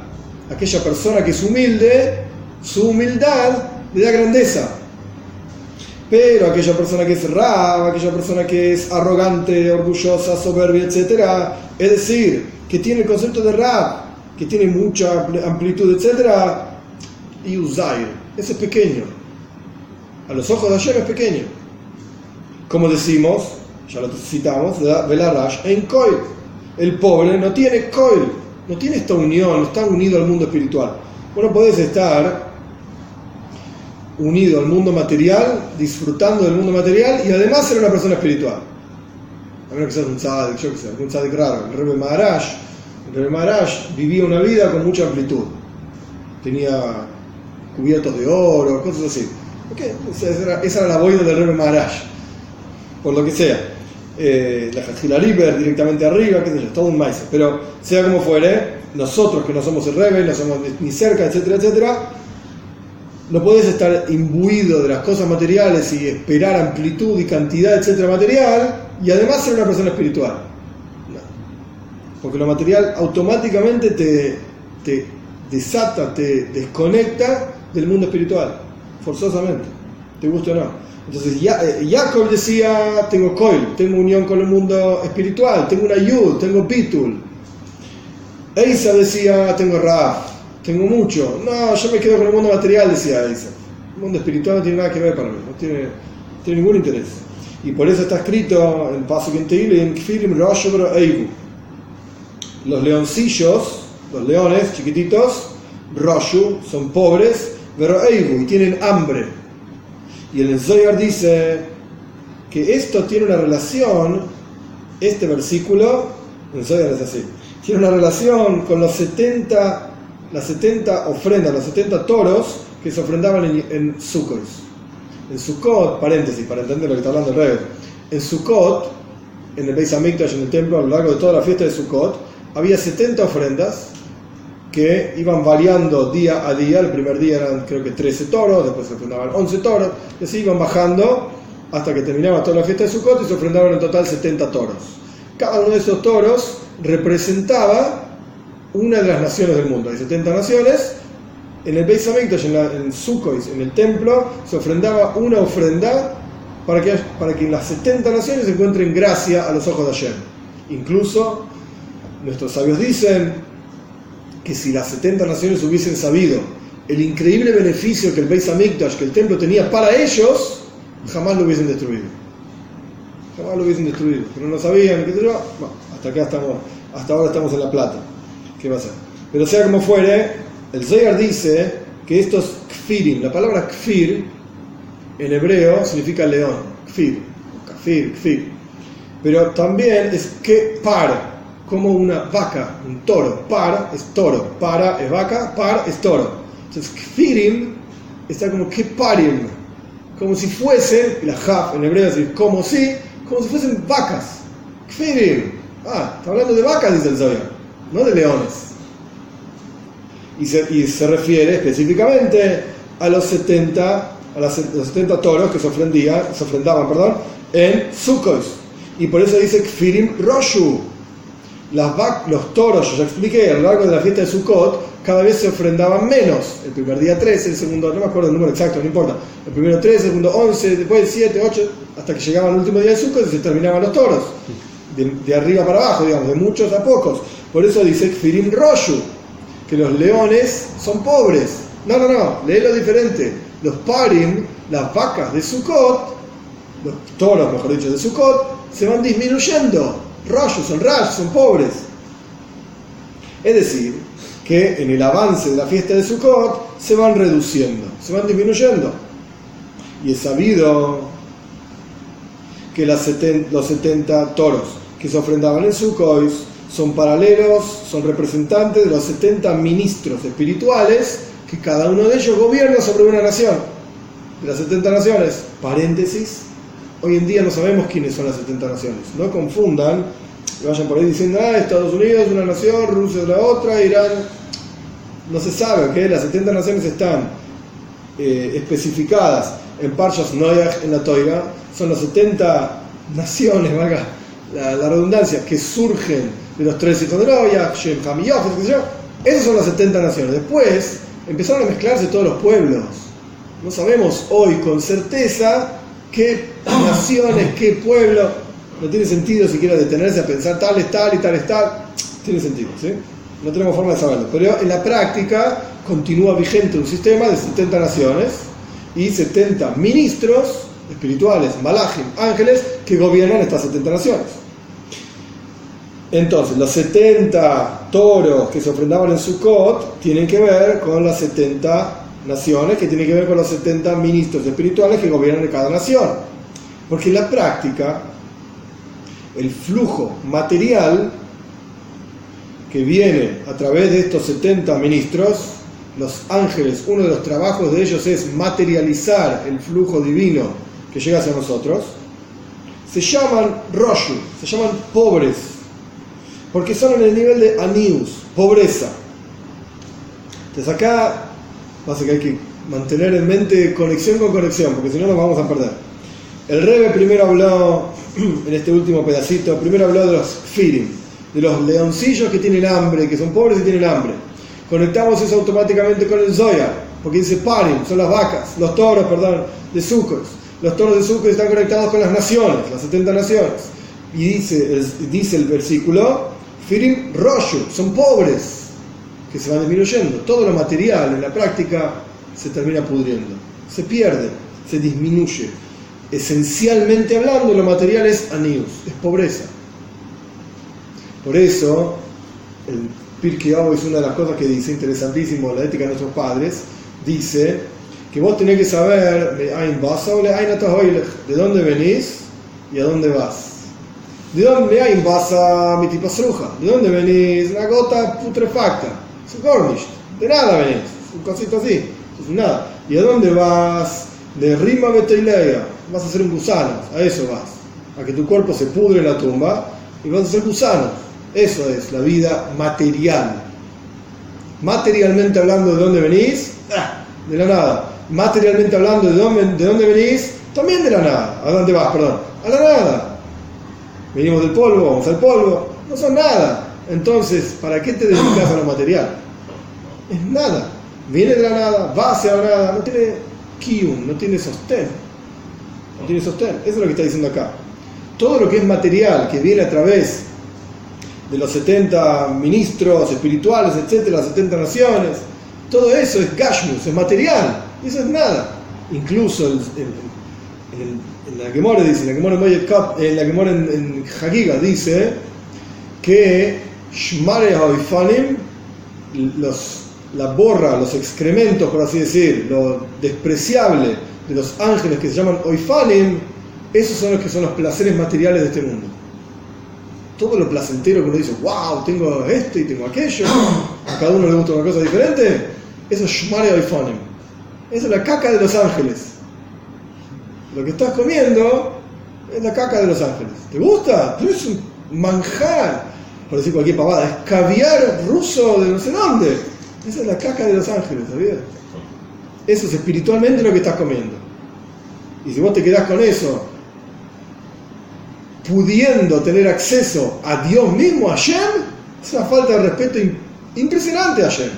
Aquella persona que es humilde, su humildad le da grandeza. Pero aquella persona que es Rab, aquella persona que es arrogante, orgullosa, soberbia, etc., es decir, que tiene el concepto de Rab, que tiene mucha amplitud, etc., y Uzair, ese es pequeño. A los ojos de Hashem es pequeño. Como decimos, ya lo citamos, Velarash en Koil. El pobre no tiene Koil, no tiene esta unión, no está unido al mundo espiritual. Vos no podés estar unido al mundo material, disfrutando del mundo material y además ser una persona espiritual. A menos que seas un tzadik, yo que sé, un tzadik raro. El Rebbe Maharash vivía una vida con mucha amplitud. Tenía cubiertos de oro, cosas así. Okay, esa era la boina del Rebbe Maharash, por lo que sea. La Jajila River directamente arriba, qué sé yo, todo un maíz. Pero sea como fuere, nosotros que no somos el Rebbe, no somos ni cerca, etcétera, etcétera, no podés estar imbuido de las cosas materiales y esperar amplitud y cantidad, etcétera, material, y además ser una persona espiritual. No. Porque lo material automáticamente te desata, te desconecta del mundo espiritual, forzosamente, te guste o no. Entonces Jacob decía, tengo Koil, tengo unión con el mundo espiritual, tengo una Yud, tengo Bitul. Eisa decía, tengo Raf, tengo mucho. No, yo me quedo con el mundo material, decía Eisa. El mundo espiritual no tiene nada que ver para mí, no tiene ningún interés. Y por eso está escrito en Pasuk en Tehillim, Kfirim Rosh Vero Eivu. Los leoncillos, los leones chiquititos, Roshu, son pobres, Vero Eivu, y tienen hambre. Y el Zohar dice que esto tiene una relación, este versículo, el Zohar es así, tiene una relación con las 70 ofrendas, los 70 toros que se ofrendaban en Sukkot. En Sukkot, paréntesis, para entender lo que está hablando el Rebbe, en Sukkot, en el Beis Hamikdash, en el templo, a lo largo de toda la fiesta de Sukkot, había 70 ofrendas que iban variando día a día. El primer día eran creo que 13 toros, después se ofrendaban 11 toros, y así iban bajando hasta que terminaba toda la fiesta de Sukkot y se ofrendaban en total 70 toros. Cada uno de esos toros representaba una de las naciones del mundo. Hay 70 naciones. En el Beis Hamikdash, en Sukkot, en el templo, se ofrendaba una ofrenda para que en las 70 naciones se encuentren gracia a los ojos de Hashem. Incluso nuestros sabios dicen que si las 70 naciones hubiesen sabido el increíble beneficio que el Beis Hamikdash, que el templo tenía para ellos, jamás lo hubiesen destruido. Jamás lo hubiesen destruido. Pero no sabían, qué sé yo. Bueno, hasta ahora estamos en La Plata. ¿Qué va a ser? Pero sea como fuere, el Zohar dice que estos kfirim, la palabra kfir en hebreo significa león, kfir, kfir. Pero también es que par, como una vaca, un toro. Par es toro, para es vaca, par es toro. Entonces kfirim está como que parim, como si fuesen, la haf en hebreo es como si fuesen vacas. Kfirim, está hablando de vacas, dice el Zohar, no de leones. Y se refiere específicamente a los 70 toros que se ofrendaban en Sukkot. Y por eso dice Kfirim Roshu. Los toros, yo ya expliqué, a lo largo de la fiesta de Sukkot, cada vez se ofrendaban menos. El primer día 13, el segundo, no me acuerdo el número exacto, no importa. El primero 13, el segundo 11, después 7, 8, hasta que llegaban al último día de Sukkot y se terminaban los toros. De arriba para abajo, digamos, de muchos a pocos. Por eso dice Kfirim Roshu, que los leones son pobres. No, léelo diferente. Los parim, las vacas de Sukkot, los toros, mejor dicho, de Sukkot, se van disminuyendo. Son pobres. Es decir, que en el avance de la fiesta de Sukkot se van reduciendo, se van disminuyendo. Y es sabido que los 70 toros que se ofrendaban en Sukkot son paralelos, son representantes de los 70 ministros espirituales que cada uno de ellos gobierna sobre una nación. de las 70 naciones, paréntesis, hoy en día no sabemos quiénes son las 70 naciones. No confundan, que vayan por ahí diciendo, Estados Unidos es una nación, Rusia es la otra, Irán. No se sabe, ¿ok? Las 70 naciones están especificadas en Parshas Noach en la Toira. Son las 70 naciones, valga la redundancia, que surgen de los 3 hijos de Noach, Shem, Ham y Yafet, qué sé yo. Esas son las 70 naciones. Después empezaron a mezclarse todos los pueblos. No sabemos hoy con certeza qué naciones, qué pueblo. No tiene sentido siquiera detenerse a pensar tal es tal y tal es tal. Tiene sentido, ¿sí? No tenemos forma de saberlo. Pero en la práctica continúa vigente un sistema de 70 naciones y 70 ministros espirituales, malachim, ángeles, que gobiernan estas 70 naciones. Entonces, los 70 toros que se ofrendaban en Sukkot tienen que ver con las 70 naciones, que tienen que ver con los 70 ministros espirituales que gobiernan de cada nación. Porque en la práctica, el flujo material que viene a través de estos 70 ministros, los ángeles, uno de los trabajos de ellos es materializar el flujo divino que llega hacia nosotros, se llaman Roshu, se llaman pobres, porque son en el nivel de Anius, pobreza. Entonces acá pasa que hay que mantener en mente conexión con conexión, porque si no nos vamos a perder. El Rebbe primero habló, en este último pedacito, primero habló de los Kfirim, de los leoncillos que tienen hambre, que son pobres y tienen hambre. Conectamos eso automáticamente con el Zohar, porque dice Parim, son las vacas, los toros, perdón, de Sukkot. Los toros de Sukkot están conectados con las naciones, las 70 naciones. Y dice el versículo, Firim Roshu, son pobres, que se van disminuyendo. Todo lo material en la práctica se termina pudriendo, se pierde, se disminuye. Esencialmente hablando, lo material es anius, es pobreza. Por eso, el Pirkei Avos es una de las cosas que dice, interesantísimo, la ética de nuestros padres, dice que vos tenés que saber de dónde venís y a dónde vas. ¿De dónde hay invasa mi tipo sruja? ¿De dónde venís? Una gota putrefacta. Es un gornish. De nada venís. Un cosito así. Es nada. ¿Y a dónde vas? De rima beteileia. Vas a ser un gusano. A eso vas. A que tu cuerpo se pudre en la tumba y vas a ser gusano. Eso es la vida material. Materialmente hablando, ¿de dónde venís? De la nada. Materialmente hablando, ¿de dónde venís? También de la nada. ¿A dónde vas? Perdón. A la nada. Venimos del polvo, vamos al polvo. No son nada. Entonces, ¿para qué te dedicas a lo material? Es nada. Viene de la nada, va hacia la nada. No tiene kiyum, no tiene sostén. No tiene sostén. Eso es lo que está diciendo acá. Todo lo que es material, que viene a través de los 70 ministros espirituales, etcétera, las 70 naciones, todo eso es gashmus, es material. Eso es nada. Incluso en la Gemara dice, en la Gemara en Hagiga dice que Shmare Haifanim, la borra, los excrementos, por así decir, lo despreciable de los ángeles que se llaman Oifanim, esos son los que son los placeres materiales de este mundo. Todo lo placentero que uno dice, wow, tengo esto y tengo aquello, a cada uno le gusta una cosa diferente, eso es Shmare Haifanim. Esa es la caca de los ángeles. Lo que estás comiendo es la caca de los ángeles. ¿Te gusta? Pero es un manjar, por decir cualquier pavada. Es caviar ruso de no sé dónde. Esa es la caca de los ángeles, ¿sabías? Eso es espiritualmente lo que estás comiendo. Y si vos te quedás con eso, pudiendo tener acceso a Dios mismo, a Hashem, es una falta de respeto impresionante a Hashem.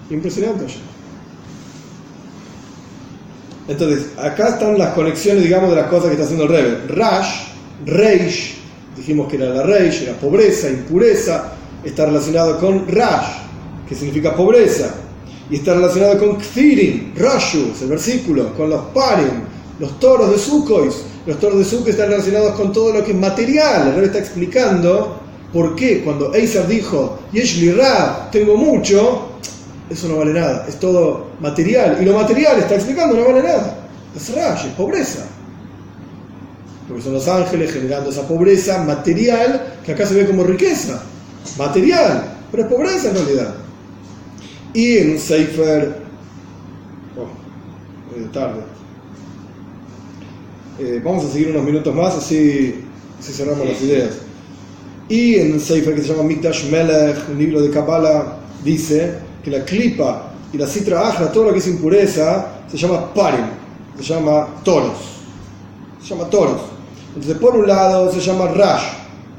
Impresionante a Hashem. Entonces, acá están las conexiones, digamos, de las cosas que está haciendo el Rebbe. Reish, dijimos que era la Reish, era pobreza, impureza, está relacionado con Rash, que significa pobreza, y está relacionado con Kfirim, Rashu, es el versículo, con los Parim, los toros de Sukkot. Los toros de Sukkot están relacionados con todo lo que es material. El Rebbe está explicando por qué cuando Eisar dijo, Yesh li Rab, tengo mucho, eso no vale nada, es todo material. Y lo material, está explicando, no vale nada. Es Rash, es pobreza. Porque son los ángeles generando esa pobreza material que acá se ve como riqueza. Material, pero es pobreza en realidad. Y en un Sefer, tarde. Vamos a seguir unos minutos más, así cerramos las ideas. Y en un sefer que se llama Mikdash Melech, un libro de Kabbalah, dice que la klipa y la sitra ajra, todo lo que es impureza, se llama parim, se llama toros. Entonces, por un lado se llama rash,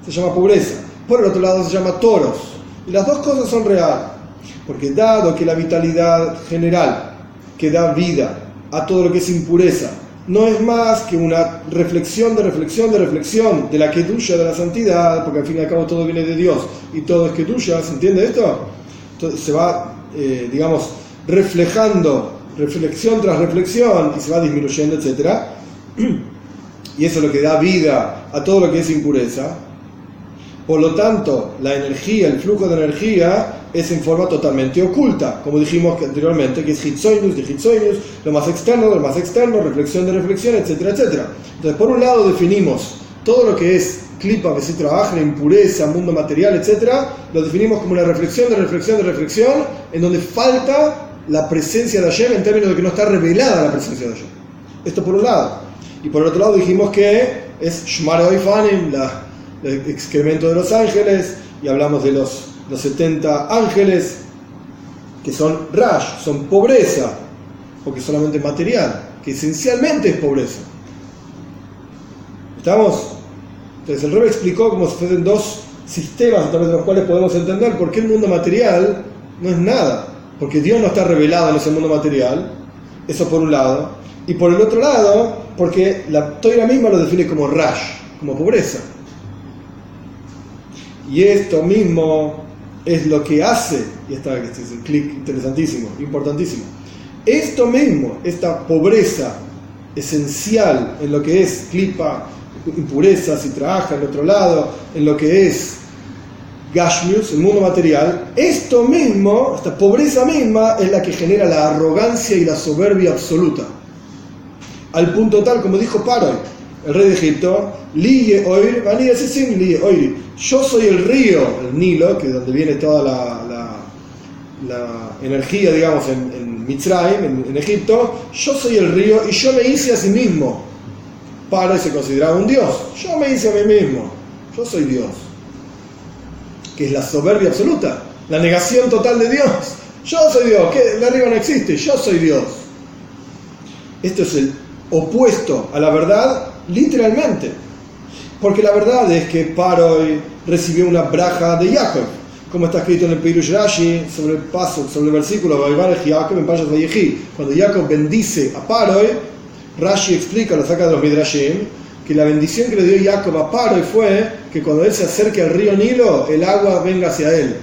se llama pobreza. Por el otro lado se llama toros. Y las dos cosas son reales. Porque dado que la vitalidad general que da vida a todo lo que es impureza no es más que una reflexión de la kedusha de la santidad, porque al fin y al cabo todo viene de Dios y todo es kedusha, ¿se entiende esto? Entonces se va, reflejando reflexión tras reflexión y se va disminuyendo, etc. Y eso es lo que da vida a todo lo que es impureza. Por lo tanto, la energía, el flujo de energía es en forma totalmente oculta, como dijimos anteriormente, que es hitzoinus de hitzoinus, lo más externo, reflexión de reflexión, etcétera, etcétera. Entonces, por un lado definimos todo lo que es klipa, vesitra ajra, impureza, mundo material, etcétera, lo definimos como una reflexión, en donde falta la presencia de Hashem en términos de que no está revelada la presencia de Hashem. Esto por un lado. Y por otro lado dijimos que es Shmar Oifanim, el excremento de los ángeles, y hablamos de los 70 ángeles, que son rash, son pobreza, porque solamente material, que esencialmente es pobreza. ¿Estamos? Entonces el Rebbe explicó como si fuesen dos sistemas a través de los cuales podemos entender por qué el mundo material no es nada, porque Dios no está revelado en ese mundo material, eso por un lado, y por el otro lado, porque la Torah misma lo define como rash, como pobreza. Y esto mismo es lo que hace, y este es un clic interesantísimo, importantísimo, esto mismo, esta pobreza esencial en lo que es klipa, impureza, sitra ajra, al otro lado, en lo que es gashmius, el mundo material, esto mismo, esta pobreza misma, es la que genera la arrogancia y la soberbia absoluta. Al punto tal, como dijo Paroi, el rey de Egipto, Liye Oir, Liye, yo soy el río, el Nilo, que es donde viene toda la energía, digamos, en Mitzrayim, en Egipto, yo soy el río y yo me hice a sí mismo. Paroi se consideraba un dios, yo me hice a mí mismo, yo soy Dios. Que es la soberbia absoluta, la negación total de Dios. Yo soy Dios, que de arriba no existe, yo soy Dios. Esto es el opuesto a la verdad, literalmente. Porque la verdad es que Paroi recibió una braja de Jacob, como está escrito en el Pirush Rashi sobre el versículo Jacob en Parashat Vayechi. Cuando Jacob bendice a Paroi, Rashi explica, lo saca de los Midrashim, que la bendición que le dio Jacob a Paroi fue que cuando él se acerque al río Nilo, el agua venga hacia él.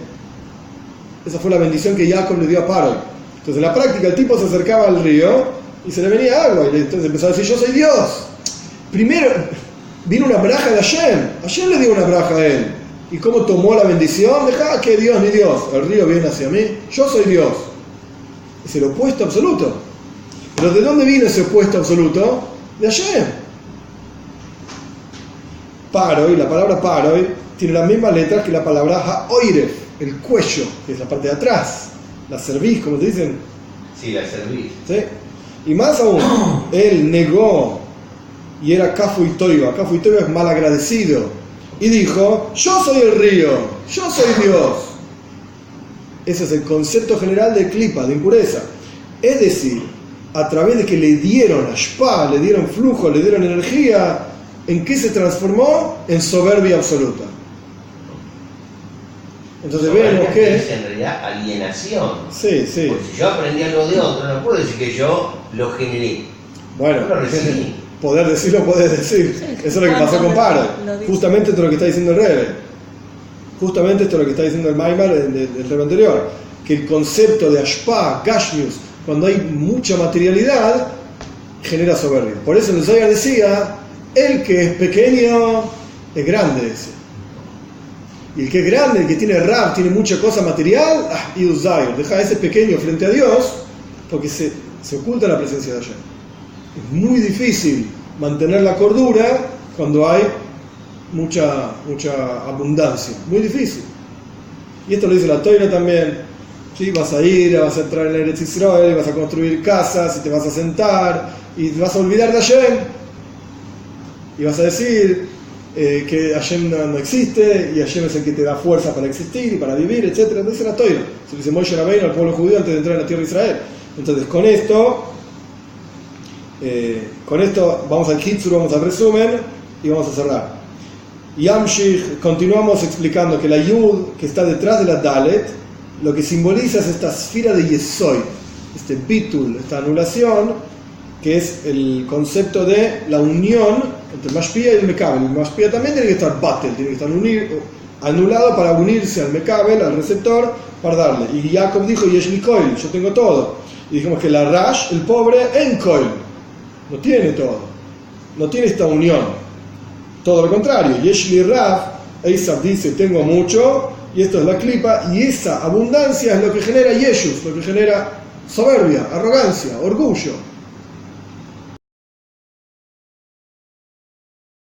Esa fue la bendición que Jacob le dio a Paroi. Entonces en la práctica el tipo se acercaba al río y se le venía agua, y entonces empezó a decir, yo soy Dios. Primero vino una braja de Hashem le dio una braja a él. ¿Y cómo tomó la bendición? Deja que Dios ni Dios, el río viene hacia mí, yo soy Dios. Es el opuesto absoluto. Pero ¿de dónde viene ese opuesto absoluto? De Hashem. Paroi, la palabra Paroi tiene las mismas letras que la palabra Ha'oiref, el cuello, que es la parte de atrás, la cerviz, como te dicen. Sí, la cerviz. ¿Sí? Y más aún, él negó y era Kafu y Toiba. Kafu y Toiba es malagradecido. Y dijo, yo soy el río, yo soy Dios. Ese es el concepto general de klipa, de impureza. Es decir, a través de que le dieron ashpa, le dieron flujo, le dieron energía, ¿en qué se transformó? En soberbia absoluta. Entonces vemos que es en realidad alienación. Sí. Porque si yo aprendí algo de otro, no puedo decir que yo lo generé. Bueno, yo lo recibí. Poder decirlo, podés decir. Sí, eso es lo que pasó con Paroi. Justamente esto es lo que está diciendo el Rebbe. Justamente esto es lo que está diciendo el Maimar del Rebbe anterior. Que el concepto de Ashpa, Gashmius, cuando hay mucha materialidad, genera soberbia. Por eso el Zohar decía, el que es pequeño es grande ese. Y el que es grande, el que tiene Rab, tiene mucha cosa material, y Uzayr, deja ese pequeño frente a Dios, porque se oculta la presencia de Hashem. Es muy difícil mantener la cordura cuando hay mucha abundancia. Muy difícil. Y esto lo dice la Torah también. ¿sí? Vas a ir, vas a entrar en el Eretz Israel, vas a construir casas, y te vas a sentar, y te vas a olvidar de Hashem, y vas a decir que Hashem no existe, y Hashem es el que te da fuerza para existir y para vivir, etc. Entonces era Toira. Se dice Moshe Rabbeinu al pueblo judío antes de entrar en la tierra de Israel. Entonces con esto vamos al Kitzur, vamos al resumen, y vamos a cerrar. Yamshich, continuamos explicando que la Yud, que está detrás de la Dalet, lo que simboliza es esta esfera de Yesoy, este Bitul, esta anulación, que es el concepto de la unión entre el Mashpia y el Mekabel. El Mashpia también tiene que estar Batel, tiene que estar anulado para unirse al Mekabel, al receptor, para darle. Y Jacob dijo, Yeshli Koil, yo tengo todo. Y dijimos que la Rash, el pobre, en Koil, no tiene todo, no tiene esta unión. Todo lo contrario, Yeshli Rav, Esav dice, tengo mucho, y esto es la clipa, y esa abundancia es lo que genera Yeshus, lo que genera soberbia, arrogancia, orgullo.